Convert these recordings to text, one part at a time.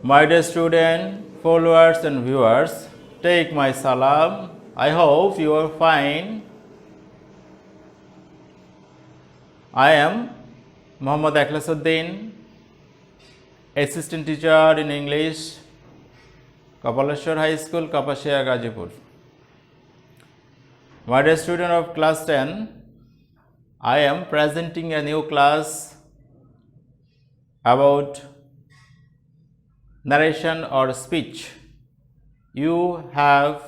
My dear student, followers and viewers, take my salam. I hope you are fine. I am Muhammad Akhlasuddin, Assistant Teacher in English, Kapaleshwar High School, Kapashia, Gajipur. My dear student of class 10, I am presenting a new class about narration or speech. You have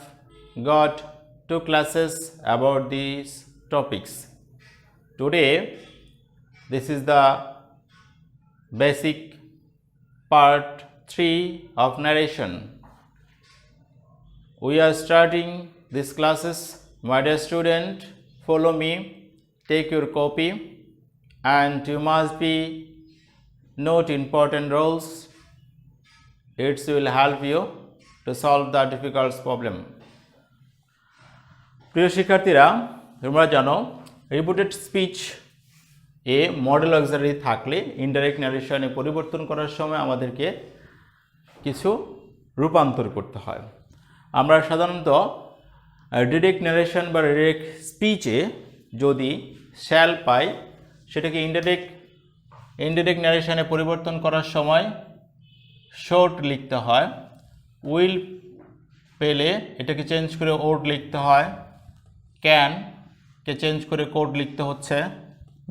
got 2 classes about these topics. Today, this is the basic part 3 of narration. We are starting these classes. My dear student, follow me, take your copy, and you must be note important rules. It will help you to solve the difficult problem. প্রিয় শিক্ষার্থীরা, তোমরা জানো reported speech এ modal auxiliary থাকলে indirect ন্যারেশনে পরিবর্তন করার সময় আমাদেরকে কিছু রূপান্তর করতে হয়। আমরা সাধারণত ডিরেক্ট ন্যারেশন বা ডিরেক্ট স্পিচে যদি শ্যাল পাই, সেটাকে ইনডাইরেক্ট ন্যারেশনে পরিবর্তন করার সময় শর্ট লিখতে হয়। উইল পেলে এটাকে চেঞ্জ করে ওড লিখতে হয়। ক্যানকে চেঞ্জ করে কোড লিখতে হচ্ছে।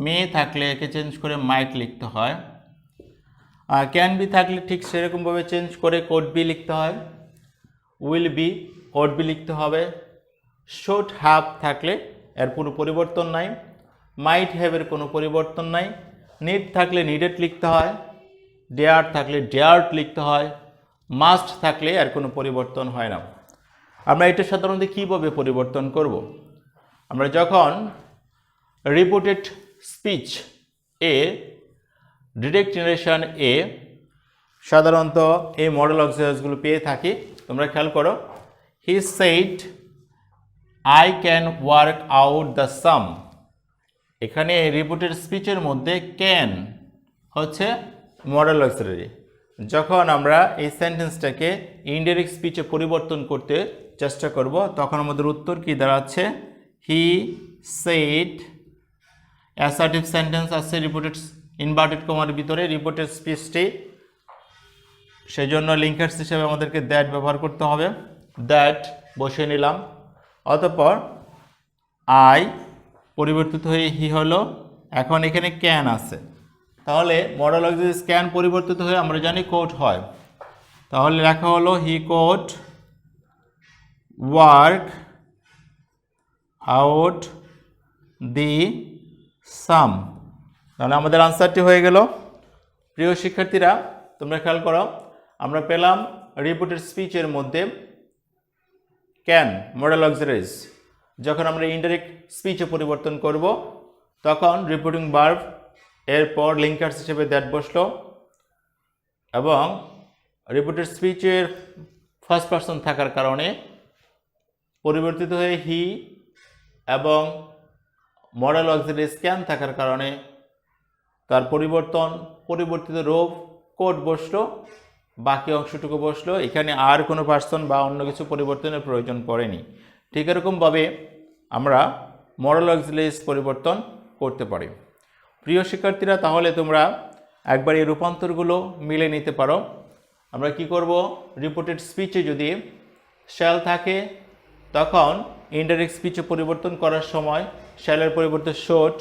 মে থাকলে একে চেঞ্জ করে মাইট লিখতে হয়। আর ক্যান বি থাকলে ঠিক সেরকমভাবে চেঞ্জ করে কোড বি লিখতে হয়। উইল বি ওড বি লিখতে হবে। শুড হ্যাভ থাকলে এর কোনো পরিবর্তন নাই। মাইট হ্যাভের কোনো পরিবর্তন নাই। নিড থাকলে নিডেড লিখতে হয়। ডেয়ার থাকলে ডেয়ার্ড লিখতে হয়। মাস্ট থাকলে আর কোনো পরিবর্তন হয় না। আমরা এটা সাধারণত কীভাবে পরিবর্তন করব? আমরা যখন রিপোর্টেড স্পিচ এ ডিরেক্ট ন্যারেশন এ সাধারণত এই মডেল অক্সিলারিজগুলো পেয়ে থাকি। তোমরা খেয়াল করো, he said I can work out the same. এখানে রিপোর্টেড স্পিচের মধ্যে ক্যান হচ্ছে মডেল অক্সিলারি। যখন আমরা এই সেন্টেন্সটাকে ইনডাইরেক্ট স্পিচে পরিবর্তন করতে চেষ্টা করব, তখন আমাদের উত্তর কি দাঁড়াচ্ছে? হি সেইড অ্যাসার্টিভ সেন্টেন্স আছে রিপোর্টেড ইনভার্টেড কমার ভিতরে রিপোর্টেড স্পিচটি, সেই জন্য লিঙ্কার্স হিসেবে আমাদেরকে দ্যাট ব্যবহার করতে হবে। দ্যাট বসিয়ে নিলাম। অতঃপর আই পরিবর্তিত হয়ে হি হলো। এখন এখানে ক্যান আছে, তাহলে মডেল অক্সিলারি ক্যান পরিবর্তিত হয়ে আমরা জানি কোড হয়। তাহলে লেখা হলো হি কোড ওয়ার্ক আউট দি সাম। তাহলে আমাদের আনসারটি হয়ে গেল। প্রিয় শিক্ষার্থীরা, তোমরা খেয়াল করো, আমরা পেলাম রিপোর্টেড স্পিচের মধ্যে ক্যান মডেল অক্সিলারিজ। যখন আমরা ইনডাইরেক্ট স্পিচে পরিবর্তন করব, তখন রিপোর্টিং ভার্ব এরপর লিঙ্কার্স হিসেবে দ্যাট বসলো, এবং রিপোর্টেড স্পিচের ফার্স্ট পারসন থাকার কারণে পরিবর্তিত হয়ে হি, এবং মডেল অক্সিলারি ক্যান থাকার কারণে তার পরিবর্তিত রূপ কোড বসলো, বাকি অংশটুকু বসলো। এখানে আর কোনো পার্সন বা অন্য কিছু পরিবর্তনের প্রয়োজন পড়েনি। ঠিক এরকমভাবে আমরা মডেল অক্সিলারি পরিবর্তন করতে পারি। প্রিয় শিক্ষার্থীরা, তাহলে তোমরা একবার এই রূপান্তরগুলো মিলে নিতে পারো। আমরা কি করব? রিপোর্টেড স্পিচে যদি শ্যাল থাকে, তখন ইনডাইরেক্ট স্পিচে পরিবর্তন করার সময় শ্যালের পরিবর্তে শুড,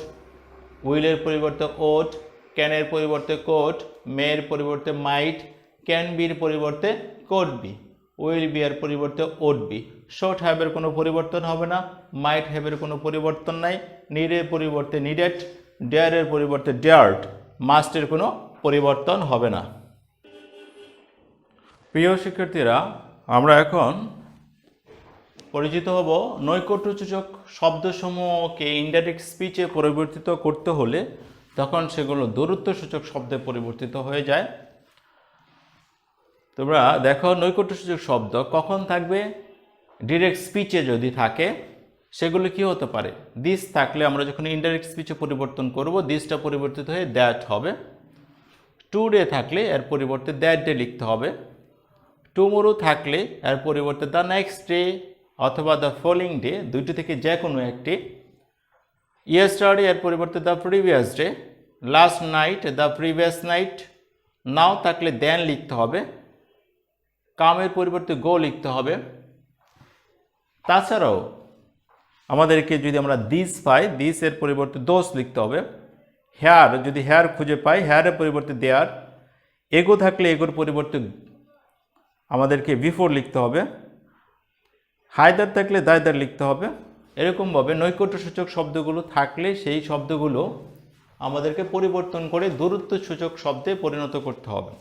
উইলের পরিবর্তে ওড, ক্যানের পরিবর্তে কোড, মেয়ের পরিবর্তে মাইট, ক্যান বির পরিবর্তে কোড বি, উইল বি এর পরিবর্তে ওড বি। শুড হ্যাভের কোনো পরিবর্তন হবে না। মাইট হ্যাভের কোনো পরিবর্তন নাই। নিডের পরিবর্তে নিডেড, ডেয়ারের পরিবর্তে ডেয়ার্ড, মাস্টের কোনো পরিবর্তন হবে না। প্রিয় শিক্ষার্থীরা, আমরা এখন পরিচিত হব নৈকট্যসূচক শব্দসমূহকে ইনডাইরেক্ট স্পিচে পরিবর্তিত করতে হলে তখন সেগুলো দূরত্বসূচক শব্দে পরিবর্তিত হয়ে যায়। তোমরা দেখো, নৈকট্যসূচক শব্দ কখন থাকবে? ডিরেক্ট স্পিচে যদি থাকে, সেগুলো কি হতে পারে? দিস থাকলে আমরা যখন ইনডাইরেক্ট স্পিচে পরিবর্তন করব, দিসটা পরিবর্তিত হয়ে দ্যাট হবে। টুডে থাকলে এর পরিবর্তে দ্যাট ডে লিখতে হবে। টুমোরো থাকলে এর পরিবর্তে দ্য নেক্সট ডে অথবা দ্য ফলোইং ডে, দুইটি থেকে যে কোনো একটি। ইয়েস্টারডে এর পরিবর্তে the previous day, last night the previous night, now থাকলে দেন লিখতে হবে, কামের পরিবর্তে গো লিখতে হবে। তাছাড়াও আমাদেরকে যদি আমরা দিস পাই, দিস এর পরিবর্তে দোষ লিখতে হবে। হেয়ার যদি হেয়ার খুঁজে পাই, হেয়ারের পরিবর্তে দেয়ার। এগো থাকলে এগোর পরিবর্তে আমাদেরকে বিফোর লিখতে হবে। হায়দার থাকলে দায়দার লিখতে হবে। এরকমভাবে নৈকট্যসূচক শব্দগুলো থাকলে সেই শব্দগুলো আমাদেরকে পরিবর্তন করে দূরত্বসূচক শব্দে পরিণত করতে হবে।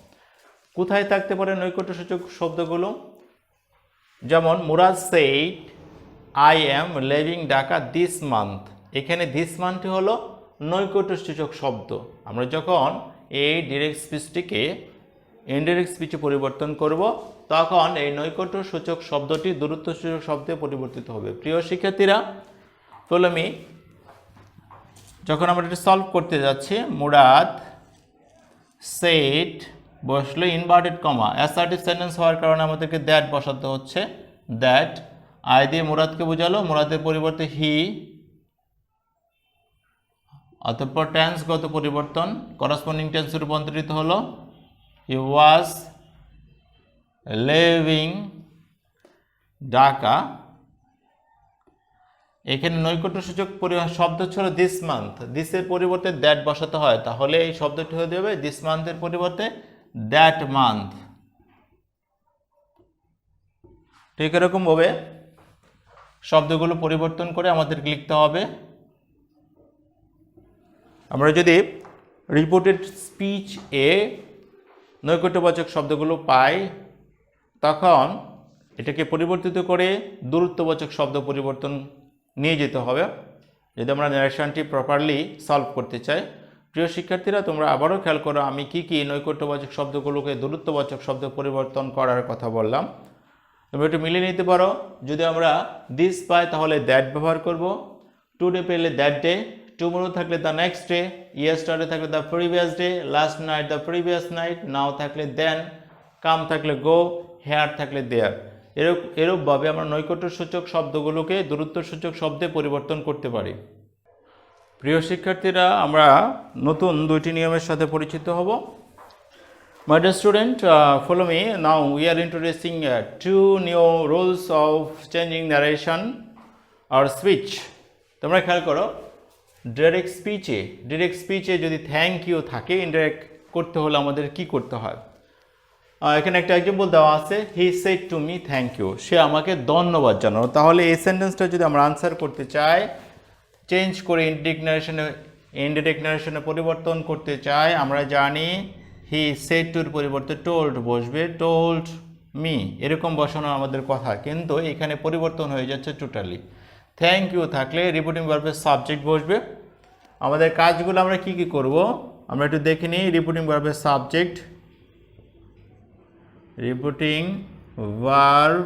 কোথায় থাকতে পারে নৈকট্যসূচক শব্দগুলো? যেমন Murad said I am living Dhaka this month, এখানে দিস মান্থটি হলো নৈকট্যসূচক শব্দ। আমরা যখন এই ডিরেক্ট স্পিচটিকে ইনডিরেক্ট স্পিচে পরিবর্তন করব তখন এই নৈকট্যসূচক শব্দটি দূরত্বসূচক শব্দে পরিবর্তিত হবে। প্রিয় শিক্ষার্থীরা, ফলো মি, যখন আমরা এটা সলভ করতে যাচ্ছি, মুরাদ সেইড বসলো ইনভার্টেড কমা, অ্যাসার্টিভ সেন্টেন্স হওয়ার কারণে আমাদেরকে দ্যাট বসাতে হচ্ছে। দ্যাট আই দিয়ে মুরাদকে বোঝালো, মুরাদের পরিবর্তে হি, অতঃপর টেন্সগত পরিবর্তন করসপন্ডিং টেন্সে রূপান্তরিত হলো হি ওয়াজ লিভিং ঢাকা। এখানে নৈকট্যসূচক শব্দ ছিল দিস মান্থ, দিসের পরিবর্তে দ্যাট বসাতে হয়, তাহলে এই শব্দটি হয়ে যাবে দিস মান্থের পরিবর্তে দ্যাট মান্থ। ঠিক এরকমভাবে শব্দগুলো পরিবর্তন করে আমাদেরকে লিখতে হবে। আমরা যদি রিপোর্টেড স্পিচ এ নৈকট্যবাচক শব্দগুলো পাই তখন এটাকে পরিবর্তিত করে দূরত্ববাচক শব্দ পরিবর্তন নিয়ে যেতে হবে যদি আমরা ন্যারেশনটি প্রপারলি সলভ করতে চাই। প্রিয় শিক্ষার্থীরা, তোমরা আবারও খেয়াল করো আমি কি কি নৈকট্যবাচক শব্দগুলোকে দূরত্ববাচক শব্দ পরিবর্তন করার কথা বললাম। তোমরা একটু মিলিয়ে নিতে পারো। যদি আমরা দিস পাই তাহলে দ্যাট ব্যবহার করব, টুডে পেলে দ্যাট ডে, টুমোরো থাকলে দ্য নেক্সট ডে, ইয়েস্টারডে থাকলে the previous day, last night the previous night, now থাকলে দেন, কাম থাকলে গো, হেয়ার থাকলে দেয়ার। এরূপভাবে আমরা নৈকট্যসূচক শব্দগুলোকে দূরত্বসূচক শব্দে পরিবর্তন করতে পারি। প্রিয় শিক্ষার্থীরা, আমরা নতুন দুইটি নিয়মের সাথে পরিচিত হব। My dear student, follow me. Now we are introducing two new rules of changing narration or speech. তোমরা খেয়াল করো, ডাইরেক্ট স্পিচে যদি থ্যাংক ইউ থাকে, ইনডাইরেক্ট করতে হলে আমাদের কি করতে হয়? এখানে একটা এক্সাম্পল দেওয়া আছে, he said to me thank you, সে আমাকে ধন্যবাদ জানালো। তাহলে এই সেন্টেন্সটা যদি আমরা আনসার করতে চাই, চেঞ্জ করে ইনডাইরেক্ট নারেশনে পরিবর্তন করতে চাই, আমরা জানি হি সেড টুর পরিবর্তে টোল্ড বসবে, টোল্ড মি, এরকম বসানো আমাদের কথা, কিন্তু এখানে পরিবর্তন হয়ে যাচ্ছে টোটালি। থ্যাংক ইউ থাকলে রিপিটিং ভার্বের সাবজেক্ট বসবে। আমাদের কাজগুলো আমরা কি কি করব আমরা একটু দেখে নিই। রিপিটিং ভার্বের সাবজেক্ট, রিপিটিং ভার্ব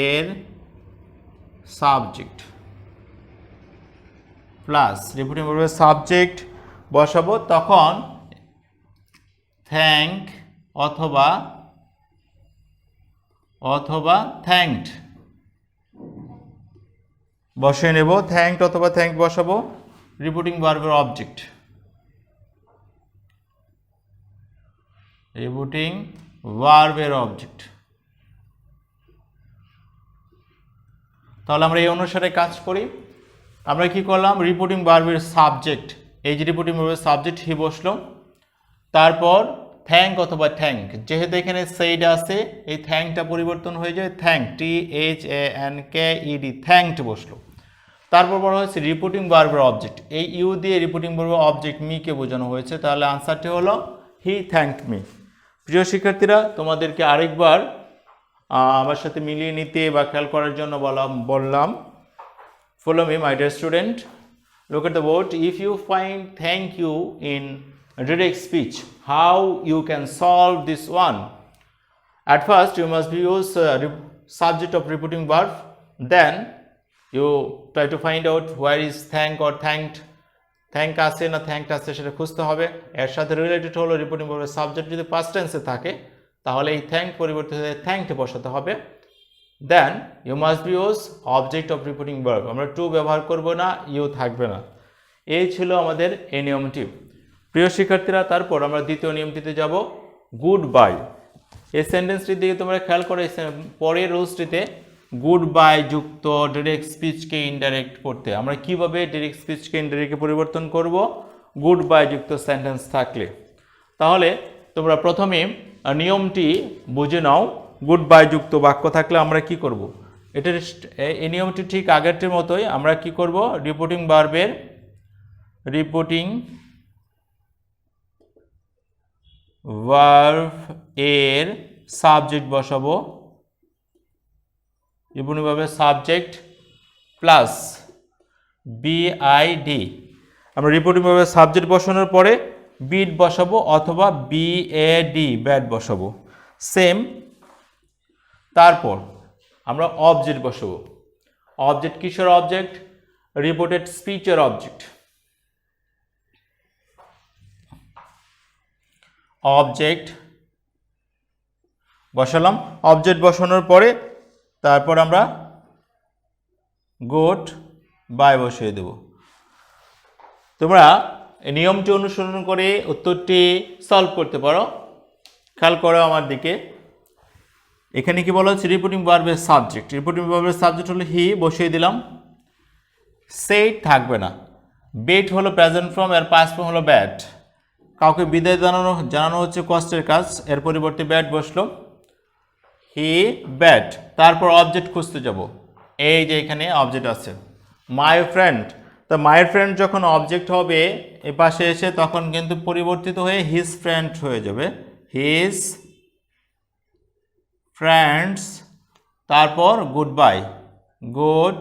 এর সাবজেক্ট প্লাস রিপিটিং ভার্বের সাবজেক্ট বসাবো, তখন থ্যাংক অথবা থ্যাঙ্কড বসিয়ে নেব। থ্যাঙ্কড অথবা থ্যাঙ্কড বসাবো। রিপিটিং ভার্বের অবজেক্ট, রিপিটিং ভার্বের অবজেক্ট। তাহলে আমরা এই অনুসারে কাজ করি। আমরা কি করলাম, রিপিটিং ভার্বের সাবজেক্ট, এই যে রিপিটিং ভার্বের সাবজেক্ট হি বসলো, তারপর থ্যাঙ্ক অথবা থ্যাঙ্ক, যেহেতু এখানে সেইড আছে এই থ্যাঙ্কটা পরিবর্তন হয়ে যায় থ্যাঙ্ক, THANKED, থ্যাঙ্কড বসলো। তারপর বলা হয়েছে রিপিটিং ভার্বের অবজেক্ট, এই ইউ দিয়ে রিপিটিং ভার্বের অবজেক্ট মিকে বোঝানো হয়েছে, তাহলে আনসারটি হলো হি থ্যাঙ্কড মি। প্রিয় শিক্ষার্থীরা, তোমাদেরকে আরেকবার আমার সাথে মিলিয়ে নিতে বা খেয়াল করার জন্য বললাম। Follow me, my dear student. Look at the word. If you find thank you in direct speech, how you can solve this one? At first, you must use subject of repeating verb. Then you try to find out where is thank or thanked. Thank আছে না thanked আছে সেটা খুঁজতে হবে। এর সাথে related হলো repeating ভার্বের সাবজেক্ট যদি পাস্ট টেন্সে থাকে তাহলে এই থ্যাঙ্ক পরিবর্তে থ্যাঙ্কড বসাতে হবে। Then you must be use object of reporting verb, আমরা টু ব্যবহার করব না, ইউ থাকবে না। এই ছিল আমাদের এই নিয়মটি। প্রিয় শিক্ষার্থীরা, তারপর আমরা দ্বিতীয় নিয়মটিতে যাব, গুড বাই। এই সেন্টেন্সটির দিকে তোমরা খেয়াল করে, পরের রুলসটিতে গুড বাই যুক্ত ডিরেক্ট স্পিচকে ইনডাইরেক্ট করতে আমরা কিভাবে ডিরেক্ট স্পিচকে ইনডাইরেক্টে পরিবর্তন করব, গুড বাই যুক্ত সেন্টেন্স থাকলে। তাহলে তোমরা প্রথমে নিয়মটি বুঝে নাও। গুড বাই যুক্ত বাক্য থাকলে আমরা কি করব, এটার এই নিয়মটি ঠিক আগেরটির মতোই। আমরা কি করব, রিপোর্টিং ভার্বের এর সাবজেক্ট বসাবো, রিপোর্টিং ভার্বের সাবজেক্ট প্লাস বিআইডি। আমরা রিপোর্টিং ভার্বের সাবজেক্ট বসানোর পরে বিড বসাবো অথবা বিএডি ব্যাড বসাবো, সেম। তারপর আমরা অবজেক্ট বসাবো। অবজেক্ট কিসের অবজেক্ট, রিপোর্টেড স্পিচের অবজেক্ট। অবজেক্ট বসালাম, অবজেক্ট বসানোর পরে তারপর আমরা গুড বাই বসিয়ে দেব। তোমরা এই নিয়মটি অনুসরণ করে উত্তরটি সলভ করতে পারো। খেয়াল করো আমার দিকে, এখানে কি বলা হচ্ছে, রিপোর্টিং ভার্বের সাবজেক্ট। রিপোর্টিং ভার্বের সাবজেক্ট হলো হি, বসিয়ে দিলাম। সেইড থাকবে না, বেট হলো প্রেজেন্ট ফর্ম, এর পাস্ট ফর্ম হলো ব্যাড। কাউকে বিদায় জানানো হচ্ছে কষ্টের কাজ, এর পরিবর্তে ব্যাড বসলো, হি ব্যাড। তারপর অবজেক্ট খুঁজতে যাব, এই যে এখানে অবজেক্ট আছে মাই ফ্রেন্ড। তো মাই ফ্রেন্ড যখন অবজেক্ট হবে এ পাশে এসে, তখন কিন্তু পরিবর্তিত হয়ে হিজ ফ্রেন্ড হয়ে যাবে, হিজ ফ্রেন্ডস। তারপর গুড বাই, গুড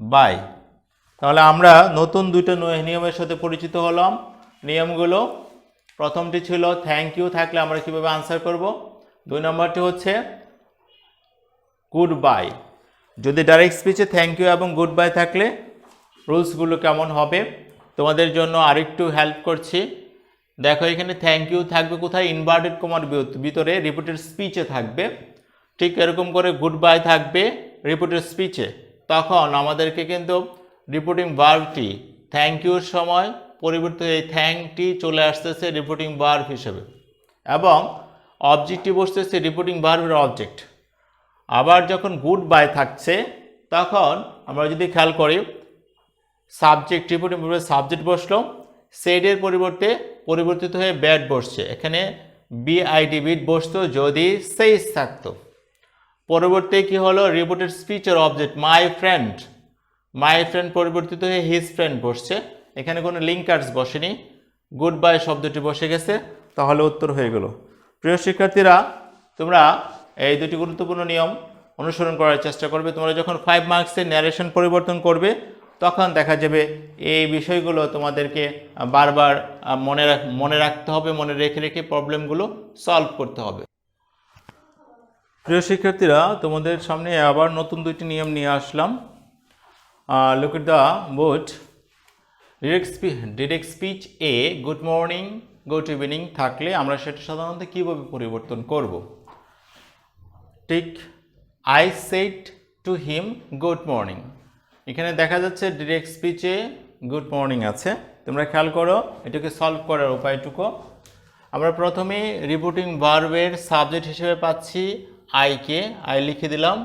বাই। তাহলে আমরা নতুন দুটো নিয়মের সাথে পরিচিত হলাম। নিয়মগুলো, প্রথমটি ছিল থ্যাংক ইউ থাকলে আমরা কিভাবে আনসার করব, 2 নম্বরটি হচ্ছে গুড বাই। যদি ডাইরেক্ট স্পিচে থ্যাংক ইউ এবং গুড বাই থাকলে রুলসগুলো কেমন হবে তোমাদের জন্য আরেকটু হেল্প করছি। দেখো এখানে থ্যাংক ইউ থাকবে কোথায়, ইনভার্টেড কমার ভিতরে, রিপোর্টেড স্পিচে থাকবে। ঠিক এরকম করে গুড বাই থাকবে রিপোর্টেড স্পিচে। তখন আমাদেরকে কিন্তু রিপোর্টিং ভার্বটি থ্যাংক ইউর সময় পরিবর্তিত এই থ্যাংকটি চলে আসতেছে রিপোর্টিং ভার্ব হিসেবে, এবং অবজেক্টটি বসতেছে রিপোর্টিং ভার্বের অবজেক্ট। আবার যখন গুড বাই থাকছে তখন আমরা যদি খেয়াল করি, সাবজেক্ট রিপোর্টিং ভার্বের সাবজেক্ট বসলো, সেইডের পরিবর্তে পরিবর্তিত হয়ে ব্যাড বসছে। এখানে বিআইডি বিড বসতো যদি সেইস থাকতো। পরবর্তী কি হলো, রিপোর্টেড স্পিচের object my friend, my friend পরিবর্তিত হয়ে হিজ ফ্রেন্ড বসছে। এখানে কোনো লিঙ্কার্স বসেনি, গুড বাই শব্দটি বসে গেছে, তাহলে উত্তর হয়ে গেল। প্রিয় শিক্ষার্থীরা, তোমরা এই দুটি গুরুত্বপূর্ণ নিয়ম অনুসরণ করার চেষ্টা করবে। তোমরা যখন 5 মার্কসের ন্যারেশন পরিবর্তন করবে তখন দেখা যাবে এই বিষয়গুলো তোমাদেরকে বারবার মনে রাখতে হবে, মনে রেখে রেখে প্রবলেমগুলো সলভ করতে হবে। প্রিয় শিক্ষার্থীরা, তোমাদের সামনে আবার নতুন দুইটি নিয়ম নিয়ে আসলাম। Look at the board. Direct speech এ গুড মর্নিং, গুড ইভিনিং থাকলে আমরা সেটা সাধারণত কীভাবে পরিবর্তন করব। ঠিক I said to him good morning, এখানে দেখা যাচ্ছে ডিরেক্ট স্পিচে গুড মর্নিং আছে। তোমরা খেয়াল করো এটাকে সলভ করার উপায়টুকু। আমরা প্রথমে রিপোর্টিং ভার্বের সাবজেক্ট হিসেবে পাচ্ছি আইকে, আই লিখে দিলাম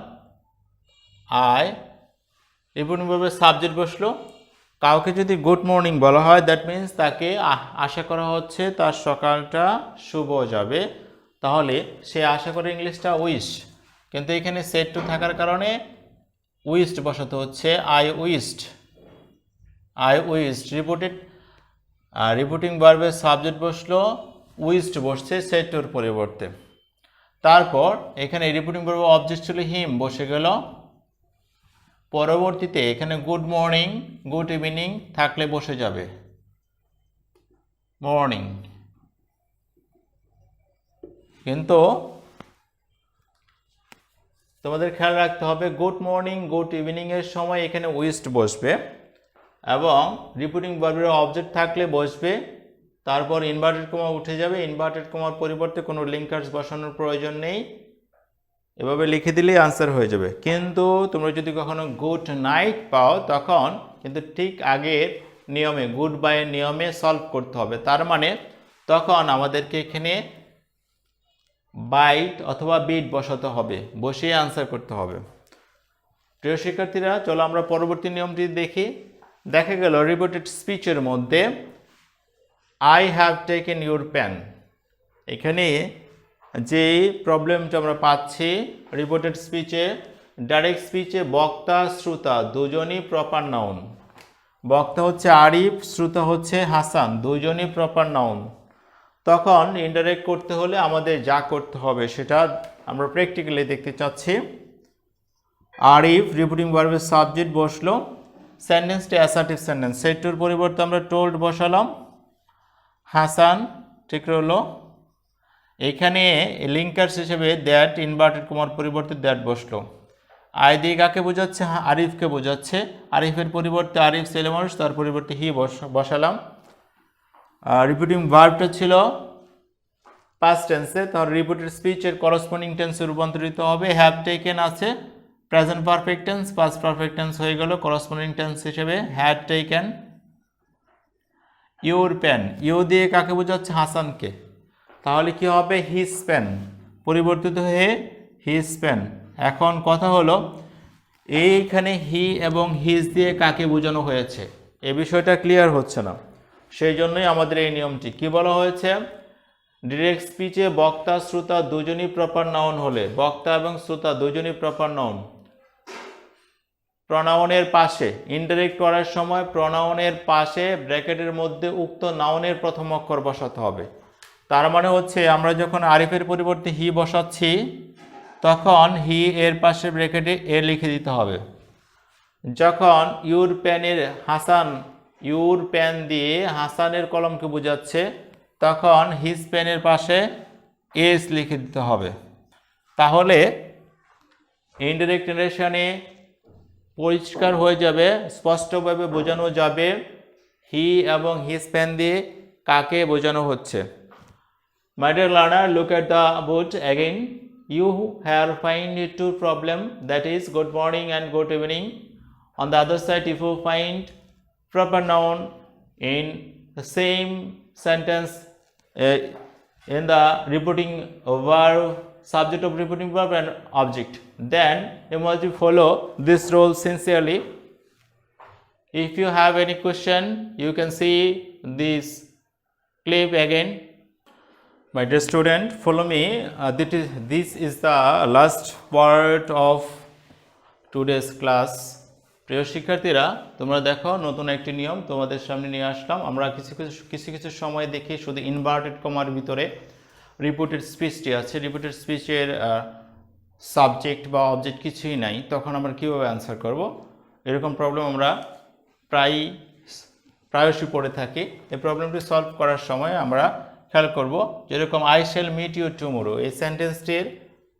আই। রিপোর্টিং ভার্বের সাবজেক্ট বসলো। কাউকে যদি গুড মর্নিং বলা হয়, দ্যাট মিন্স তাকে আশা করা হচ্ছে তার সকালটা শুভ যাবে, তাহলে সে আশা করে ইংলিশটা উইশ, কিন্তু এখানে সেড টু থাকার কারণে উইস্ট বসাতে হচ্ছে I wished. I wished reporting ভার্বের সাবজেক্ট বসলো, উইস্ট বসছে সেড টুর পরিবর্তে। তারপর এখানে রিপোর্টিং ভার্বের অবজেক্ট ছিল হিম, বসে গেল। পরবর্তীতে এখানে গুড মর্নিং, গুড ইভিনিং থাকলে বসে যাবে মর্নিং, কিন্তু তোমাদের খেয়াল রাখতে হবে গুড মর্নিং গুড ইভিনিং এর সময় এখানে উইস্ট বসবে, এবং রিপোর্টিং ভার্বের অবজেক্ট থাকলে বসবে তারপর ইনভার্টেড কমা উঠে যাবে, ইনভার্টেড কমার পরিবর্তে কোনো লিঙ্কার্স বসানোর প্রয়োজন নেই, এভাবে লিখে দিলেই আনসার হয়ে যাবে। কিন্তু তোমরা যদি কখনো গুড নাইট পাও তখন কিন্তু ঠিক আগের নিয়মে গুড বাইয়ের নিয়মে সলভ করতে হবে। তার মানে তখন আমাদেরকে এখানে বাইট অথবা বিট বসাতে হবে, বসিয়ে আনসার করতে হবে। প্রিয় শিক্ষার্থীরা, চলো আমরা পরবর্তী নিয়মটি দেখি। দেখা গেল রিপোর্টেড স্পিচের মধ্যে I have taken your pen, এখানে যে প্রবলেমটা আমরা পাচ্ছি রিপোর্টেড স্পিচে, ডাইরেক্ট স্পিচে বক্তা শ্রোতা দুজনই প্রপার নাউন। বক্তা হচ্ছে আরিফ, শ্রোতা হচ্ছে হাসান, দুজনই প্রপার নাউন। তখন ইনডাইরেক্ট করতে হলে আমাদের যা করতে হবে সেটা আমরা প্র্যাকটিক্যালি দেখতে চাচ্ছি। আরিফ রিপোর্টিং ভার্বের সাবজেক্ট বসলো, সেন্টেন্সটি অ্যাসার্টিভ সেন্টেন্স, সেটুর পরিবর্তে আমরা টোল্ড বসালাম। হাসান ঠিক রইলো। এখানে লিঙ্কার্স হিসেবে দ্যাট ইনভার্টেড কমার পরিবর্তে দ্যাট বসলো। আই দিয়ে কাকে বোঝাচ্ছে? আরিফকে বোঝাচ্ছে। আরিফের পরিবর্তে আরিফ ছেলে মানুষ, তার পরিবর্তে হি বসালাম। রিপিটিং ভার্বটা ছিল পাস্ট টেন্সে, তাহলে রিপিটেড স্পিচের করসপন্ডিং টেন্সে রূপান্তরিত হবে। হ্যাভ টেকেন আছে present perfect tense, past perfect tense হয়ে গেল করসপন্ডিং টেন্স হিসেবে had taken. Your pen, you দিয়ে কাকে বোঝাচ্ছে? হাসানকে, তাহলে কি হবে? হিজ পেন পরিবর্তিত হয়ে হিজ পেন। এখন কথা হলো এইখানে হি এবং হিজ দিয়ে কাকে বোঝানো হয়েছে এ বিষয়টা ক্লিয়ার হচ্ছে না, সেই জন্যই আমাদের এই নিয়মটি। কি বলা হয়েছে? ডিরেক্ট স্পিচে বক্তা শ্রোতা দুজনই প্রপার নাউন হলে, বক্তা এবং শ্রোতা দুজনই প্রপার নাউন, প্রনাউনের পাশে ইনডাইরেক্ট করার সময় প্রনাউনের পাশে ব্র্যাকেটের মধ্যে উক্ত নাউনের প্রথম অক্ষর বসাতে হবে। তার মানে হচ্ছে আমরা যখন আরিফের পরিবর্তে হি বসাচ্ছি তখন হি এর পাশে ব্র্যাকেটে এ লিখে দিতে হবে। যখন ইউর পেনের হাসান, ইউর পেন দিয়ে হাসানের কলমকে বোঝাচ্ছে তখন হিজ পেনের পাশে এস লিখে দিতে হবে। তাহলে ইনডাইরেক্ট নারেশনে পরিষ্কার হয়ে যাবে, স্পষ্টভাবে বোঝানো যাবে হি এবং হিজ পেন দিয়ে কাকে বোঝানো হচ্ছে। My dear learner, look at the board again. You have find two problem, that is good morning and good evening. On the other side, if you find proper noun in the same sentence in the repeating verb, subject of repeating verb and object, then you must follow this rule sincerely. If you have any question, you can see this clip again. My dear student, follow me. This is the last part of today's class. প্রিয় শিক্ষার্থীরা, তোমরা দেখো নতুন একটি নিয়ম তোমাদের সামনে নিয়ে আসলাম। আমরা কিছু সময় দেখি শুধু ইনভার্টেড কমার ভিতরে রিপিটেড স্পিচটি আছে, রিপিটেড স্পিচের সাবজেক্ট বা অবজেক্ট কিছুই নাই, তখন আমরা কীভাবে অ্যান্সার করব, এরকম প্রবলেম আমরা প্রায়শই পড়ে থাকি। এই প্রবলেমটি সলভ করার সময় আমরা খেয়াল করব, যেরকম I shall meet you tomorrow, এই সেন্টেন্সটির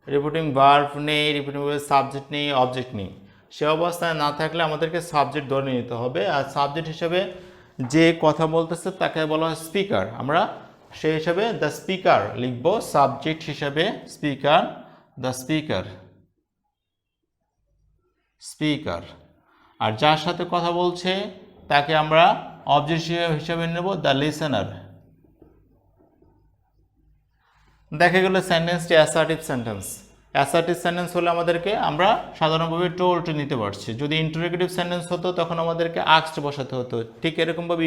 রিপিটিং ভার্ব নেই, রিপিটিং ভার্বের সাবজেক্ট নেই, অবজেক্ট নেই। সে অবস্থায় না থাকলে আমাদেরকে সাবজেক্ট ধরে নিতে হবে, আর সাবজেক্ট হিসেবে যে কথা বলতেছে তাকে বলা হয় স্পিকার। আমরা সেই হিসাবে দ্য স্পিকার লিখব, সাবজেক্ট হিসাবে স্পিকার, দ্য স্পিকার, স্পিকার। আর যার সাথে কথা বলছে তাকে আমরা অবজেক্ট হিসাবে নেব, দ্য লিসেনার। দেখা গেল সেন্টেন্সটি অ্যাসার্টিভ সেন্টেন্স। অ্যাসার্টিভ সেন্টেন্স হলে আমাদেরকে আমরা সাধারণভাবে টোল্ড নিতে পারছি। যদি ইন্টারোগেটিভ সেন্টেন্স হতো তখন আমাদেরকে আস্কড বসাতে হতো। ঠিক এরকমভাবে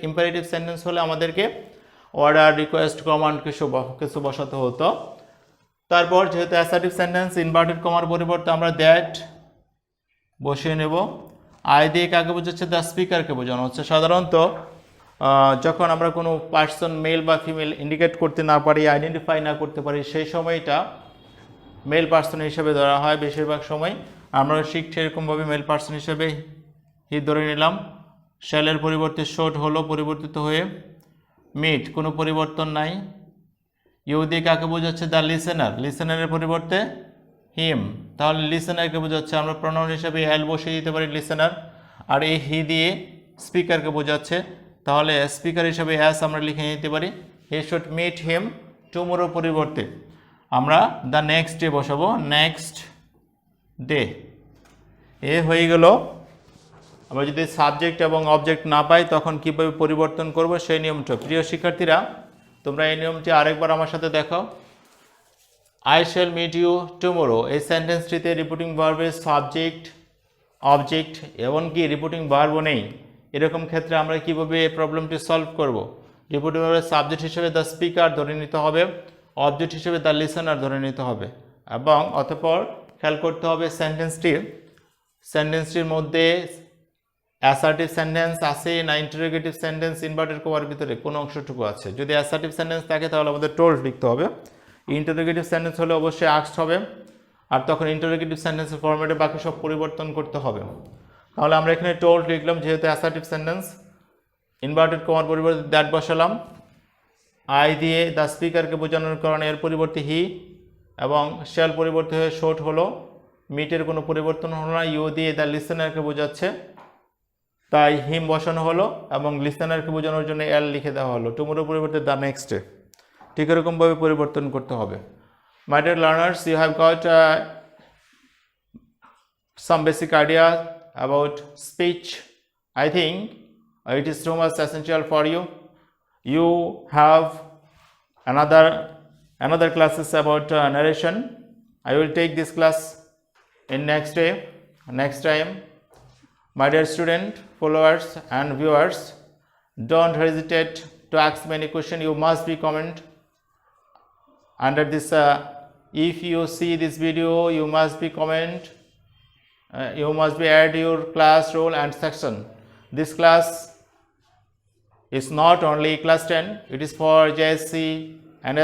ইম্পারেটিভ সেন্টেন্স হলে আমাদেরকে অর্ডার, রিকোয়েস্ট, কমান্ড কিছু বসাতে হতো। তারপর যেহেতু অ্যাসার্টিভ সেন্টেন্স, ইনভার্টেড কমার পরিবর্তে আমরা দ্যাট বসিয়ে নেব। আই দিয়ে কাকে বোঝাচ্ছে? দ্য স্পিকারকে বোঝানো হচ্ছে। সাধারণত যখন আমরা কোনো পার্সন মেল বা ফিমেল ইন্ডিকেট করতে না পারি, আইডেন্টিফাই না করতে পারি, সেই সময়টা মেল পার্সন হিসেবে ধরা হয় বেশিরভাগ সময়। আমরা শিখছি এরকমভাবে মেল পার্সন হিসেবে হি ধরে নিলাম। শ্যালের পরিবর্তে শোড হলো পরিবর্তিত হয়ে মিট, কোনো পরিবর্তন নাই। ইউ দিয়ে কাকে বোঝাচ্ছে? দ্য লিসেনার, লিসেনারের পরিবর্তে হিম, তাহলে লিসেনারকে বোঝাচ্ছে, আমরা প্রনাউন হিসেবে হ্যাল বসিয়ে দিতে পারি লিসেনার। আর এই হি দিয়ে স্পিকারকে বোঝাচ্ছে, তাহলে স্পিকার হিসেবে অ্যাস আমরা লিখে নিতে পারি। He should meet him tomorrow পরিবর্তে আমরা দ্য নেক্সট ডে বসাবো, নেক্সট ডে। এ হয়ে গেল। আমরা যদি সাবজেক্ট এবং অবজেক্ট না পাই তখন কীভাবে পরিবর্তন করব সেই নিয়মটা। প্রিয় শিক্ষার্থীরা, তোমরা এই নিয়মটি আরেকবার আমার সাথে দেখো। I shall meet you tomorrow, এই সেন্টেন্সটিতে রিপিটিং ভার্বের সাবজেক্ট, অবজেক্ট এমনকি রিপিটিং ভার্বও নেই। এরকম ক্ষেত্রে আমরা কীভাবে এই প্রবলেমটি সলভ করব? রিপিটিং ভার্বের সাবজেক্ট হিসেবে দ্য স্পিকার ধরে নিতে হবে, অবজেক্ট হিসেবে দ্য লিসেনার ধরে নিতে হবে, এবং অতঃপর খেয়াল করতে হবে সেন্টেন্সটির মধ্যে অ্যাসার্টিভ সেন্টেন্স আছে না ইন্টারোগেটিভ সেন্টেন্স ইনভার্টেড কমার ভিতরে কোন অংশটুকু আছে। যদি অ্যাসার্টিভ সেন্টেন্স থাকে তাহলে আমাদের টোল্ড লিখতে হবে, ইন্টারোগেটিভ সেন্টেন্স হলে অবশ্যই আস্কড হবে, আর তখন ইন্টারোগেটিভ সেন্টেন্সের ফরম্যাটে বাকি সব পরিবর্তন করতে হবে। তাহলে আমরা এখানে টোল্ড লিখলাম, যেহেতু অ্যাসার্টিভ সেন্টেন্স ইনভার্টেড কমার পরিবর্তে দ্যাট বসালাম। আই দিয়ে দ্য স্পিকারকে বোঝানোর কারণে এর পরিবর্তে হি, এবং শ্যাল পরিবর্তে হয়ে শর্ট হলো, মিটের কোনো পরিবর্তন হলো না। ইউ দিয়ে দ্য লিসেনারকে বোঝাচ্ছে, তাই হিম বসানো হলো, এবং লিসেনারকে বোঝানোর জন্য এল লিখে দেওয়া হলো। টুমোরো পরিবর্তে দ্য নেক্সট ডে। ঠিক এরকমভাবে পরিবর্তন করতে হবে। My dear learners, you have got some basic idea about speech. I think it is too much essential for you. You have another classes about narration. I will take this class in next time. My dear student, followers and viewers, don't hesitate to ask me any question. You must be comment under this. If you see this video, you must be comment. You must be add your class roll and section. This class is not only class 10, it is for JSC and